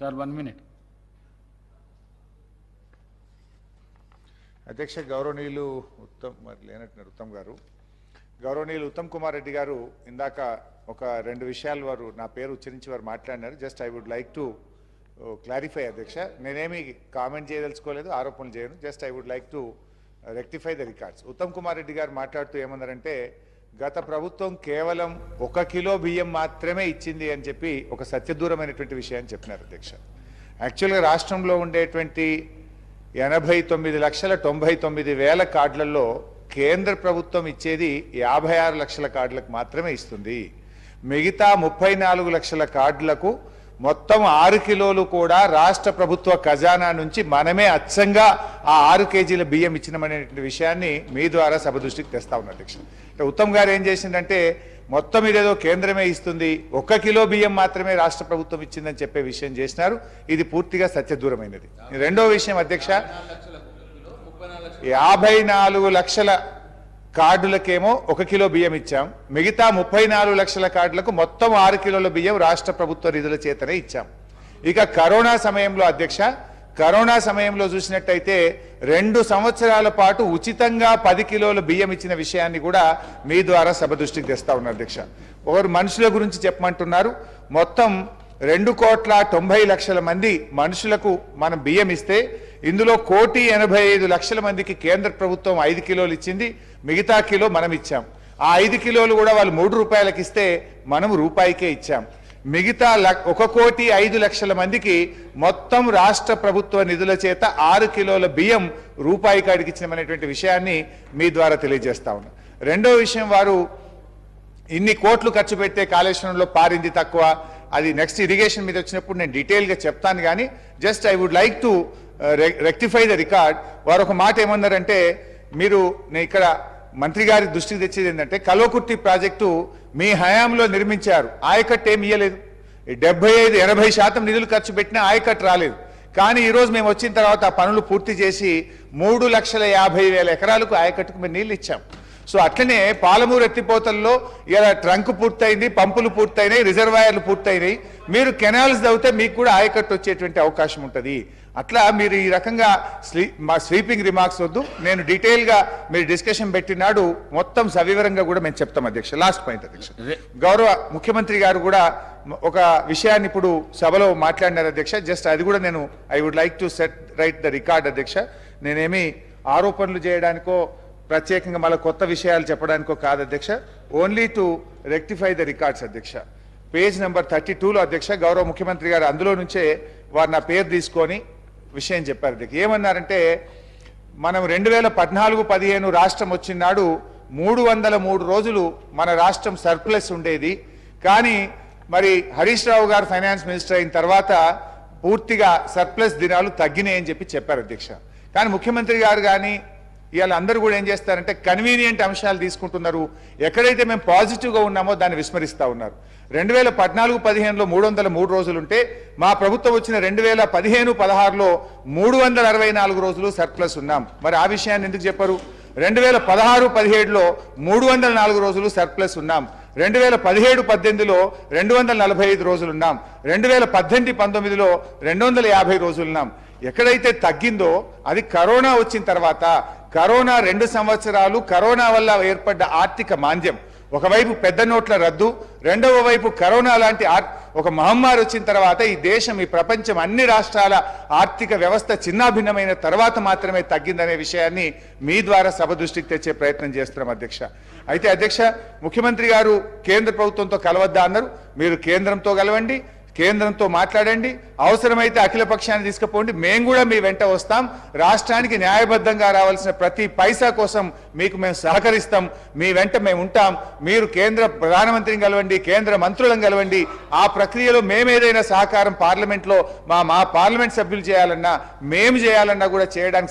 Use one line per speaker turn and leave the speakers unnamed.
Sir 1 minute.
అధ్యక్ష గౌరవనీయులు ఉత్తమ్ గారు, గౌరవనీయులు ఉత్తమ్ కుమార్ రెడ్డి గారు ఇందాక ఒక 2 విషయాలు వారు నా పేరు ఉచ్చరించి వారు మాట్లాడినారు. Just I would like to clarify అధ్యక్ష. నేనేమి కామెంట్ చేయదలుచుకోలేదు, ఆరోపణలు చేయను. Just I would like to rectify the records. Uttam Kumar Reddy గారు మాట్లాడుతూ ఏమన్నారంటే గత ప్రభుత్వం కేవలం 1 కిలో బియ్యం మాత్రమే ఇచ్చింది అని చెప్పి ఒక సత్యదూరమైనటువంటి విషయాన్ని చెప్పినారు అధ్యక్ష. యాక్చువల్గా రాష్ట్రంలో ఉండేటువంటి 89,99,000 కార్డులలో కేంద్ర ప్రభుత్వం ఇచ్చేది 56 లక్షల కార్డులకు మాత్రమే ఇస్తుంది. మిగతా 34 లక్షల కార్డులకు మొత్తం 6 కిలోలు కూడా రాష్ట్ర ప్రభుత్వ ఖజానా నుంచి మనమే అచ్చంగా ఆ 6 కేజీల బియ్యం ఇచ్చినమనేటువంటి విషయాన్ని మీ ద్వారా సభ దృష్టికి తెస్తా ఉన్నా అధ్యక్ష. ఉత్తమ్ గారు ఏం చేసిందంటే మొత్తం ఇదేదో కేంద్రమే ఇస్తుంది, 1 కిలో బియ్యం మాత్రమే రాష్ట్ర ప్రభుత్వం ఇచ్చిందని చెప్పే విషయం చేసినారు. ఇది పూర్తిగా సత్యదూరమైనది. రెండో విషయం అధ్యక్ష, 54 లక్షల కార్డులకేమో 1 కిలో బియ్యం ఇచ్చాం, మిగతా 34 లక్షల కార్డులకు మొత్తం 6 కిలోల బియ్యం రాష్ట్ర ప్రభుత్వ నిధుల చేతనే ఇచ్చాం. ఇక కరోనా సమయంలో అధ్యక్ష, కరోనా సమయంలో చూసినట్టయితే 2 సంవత్సరాల పాటు ఉచితంగా 10 కిలోల బియ్యం ఇచ్చిన విషయాన్ని కూడా మీ ద్వారా సభ దృష్టికి తెస్తా ఉన్నారు అధ్యక్ష. ఒకరు మనుషుల గురించి చెప్పమంటున్నారు. మొత్తం 2,90,00,000 మంది మనుషులకు మనం బియ్యం ఇస్తే ఇందులో 1,85,00,000 మందికి కేంద్ర ప్రభుత్వం 5 కిలోలు ఇచ్చింది, మిగతా కిలో మనం ఇచ్చాం. ఆ 5 కిలోలు కూడా వాళ్ళు 3 రూపాయలకి ఇస్తే మనం రూపాయికే ఇచ్చాం. మిగతా 1,05,00,000 మందికి మొత్తం రాష్ట్ర ప్రభుత్వ నిధుల చేత 6 కిలోల బియ్యం రూపాయి కాడికి ఇచ్చినటువంటి విషయాన్ని మీ ద్వారా తెలియజేస్తా ఉన్నా. రెండో విషయం, వారు ఇన్ని కోట్లు ఖర్చు పెడితే కాళేశ్వరంలో పారింది తక్కువ, అది నెక్స్ట్ ఇరిగేషన్ మీద వచ్చినప్పుడు నేను డీటెయిల్గా చెప్తాను. కానీ just I would like to rectify the record. వారు ఒక మాట ఏమన్నారంటే, మీరు నేను ఇక్కడ మంత్రి గారి దృష్టికి తెచ్చేది ఏంటంటే కల్వకుర్తి ప్రాజెక్టు మీ హయాంలో నిర్మించారు, ఆయకట్టు ఏమి ఇయ్యలేదు. 75-80% నిధులు ఖర్చు పెట్టినా ఆయకట్టు రాలేదు. కానీ ఈరోజు మేము వచ్చిన తర్వాత ఆ పనులు పూర్తి చేసి 3,50,000 ఎకరాలకు ఆయకట్టుకు మేము నీళ్ళు ఇచ్చాం. సో అట్లనే పాలమూరు ఎత్తిపోతల్లో ఇలా ట్రంక్ పూర్తయింది, పంపులు పూర్తయినాయి, రిజర్వాయర్లు పూర్తయినాయి. మీరు కెనాల్స్ తవ్వితే మీకు కూడా ఆయకట్టు వచ్చేటువంటి అవకాశం ఉంటుంది. అట్లా మీరు ఈ రకంగా మా స్వీపింగ్ రిమార్క్స్ వద్దు, నేను డీటెయిల్గా మీరు డిస్కషన్ పెట్టినాడు మొత్తం సవివరంగా కూడా మేము చెప్తాం అధ్యక్ష. లాస్ట్ పాయింట్ అధ్యక్ష, గౌరవ ముఖ్యమంత్రి గారు కూడా ఒక విషయాన్ని ఇప్పుడు సభలో మాట్లాడినారు అధ్యక్ష. జస్ట్ అది కూడా నేను I would like to set right the record అధ్యక్ష. నేనేమి ఆరోపణలు చేయడానికో ప్రత్యేకంగా మళ్ళీ కొత్త విషయాలు చెప్పడానికో కాదు అధ్యక్ష, only to rectify the records అధ్యక్ష. పేజ్ నెంబర్ 32లో అధ్యక్ష గౌరవ ముఖ్యమంత్రి గారు అందులో నుంచే వారు నా పేరు తీసుకొని విషయం చెప్పారు అధ్యక్ష. ఏమన్నారంటే, మనం 2014-15 రాష్ట్రం వచ్చినాడు 303 రోజులు మన రాష్ట్రం సర్ప్లస్ ఉండేది. కానీ మరి హరీష్ రావు గారు ఫైనాన్స్ మినిస్టర్ అయిన తర్వాత పూర్తిగా సర్ప్లస్ దినాలు తగ్గినాయి అని చెప్పారు అధ్యక్ష. కానీ ముఖ్యమంత్రి గారు కానీ ఇవాళ అందరూ కూడా ఏం చేస్తారంటే కన్వీనియంట్ అంశాలు తీసుకుంటున్నారు. ఎక్కడైతే మేము పాజిటివ్గా ఉన్నామో దాన్ని విస్మరిస్తూ ఉన్నారు. 2014-15లో 303 రోజులుంటే మా ప్రభుత్వం వచ్చిన 2015-16లో 364 రోజులు సర్ప్లస్ ఉన్నాం. మరి ఆ విషయాన్ని ఎందుకు చెప్పారు? 2016-17లో 304 రోజులు సర్ప్లస్ ఉన్నాం. 2017-18లో 245 రోజులు ఉన్నాం. 2018-19లో 250 రోజులు ఉన్నాం. ఎక్కడైతే తగ్గిందో అది కరోనా వచ్చిన తర్వాత, కరోనా 2 సంవత్సరాలు కరోనా వల్ల ఏర్పడ్డ ఆర్థిక మాంద్యం, ఒకవైపు పెద్ద నోట్ల రద్దు, రెండవ వైపు కరోనా లాంటి ఒక మహమ్మారి వచ్చిన తర్వాత ఈ దేశం, ఈ ప్రపంచం, అన్ని రాష్ట్రాల ఆర్థిక వ్యవస్థ చిన్నాభిన్నమైన తర్వాత మాత్రమే తగ్గిందనే విషయాన్ని మీ ద్వారా సభ దృష్టికి తెచ్చే ప్రయత్నం చేస్తున్నాం అధ్యక్ష. అయితే అధ్యక్ష, ముఖ్యమంత్రి గారు కేంద్ర ప్రభుత్వంతో కలవద్దా అన్నారు. మీరు కేంద్రంతో కలవండి, కేంద్రంతో మాట్లాడండి, అవసరమైతే అఖిల పక్షాన్ని తీసుకుపోండి, మేము కూడా మీ వెంట వస్తాం. రాష్ట్రానికి న్యాయబద్ధంగా రావాల్సిన ప్రతి పైసా కోసం మీకు మేము సహకరిస్తాం, మీ వెంట మేము ఉంటాం. మీరు కేంద్ర ప్రధానమంత్రిని కలవండి, కేంద్ర మంత్రులను కలవండి. ఆ ప్రక్రియలో మేమేదైనా సహకారం పార్లమెంట్లో మా పార్లమెంట్ సభ్యులు చేయాలన్నా, మేము చేయాలన్నా కూడా చేయడానికి